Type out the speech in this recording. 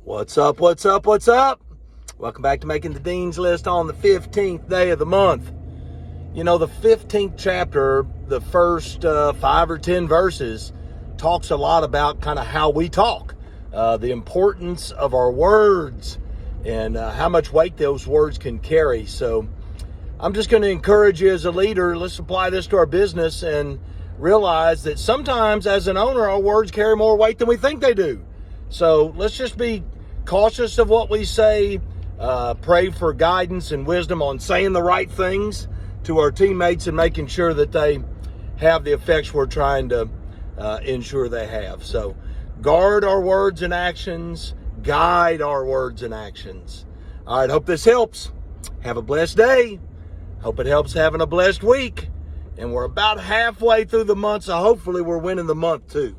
What's up, what's up, what's up? Welcome back to Making the Dean's List on the 15th day of the month. You know, the 15th chapter, the first 5 or 10 verses, talks a lot about kind of how we talk, the importance of our words, and how much weight those words can carry. So I'm just going to encourage you as a leader, let's apply this to our business and realize that sometimes as an owner, our words carry more weight than we think they do. So let's just be cautious of what we say, pray for guidance and wisdom on saying the right things to our teammates and making sure that they have the effects we're trying to ensure they have. So guard our words and actions, guide our words and actions. All right, hope this helps. Have a blessed day. Hope it helps having a blessed week. And we're about halfway through the month, so hopefully we're winning the month too.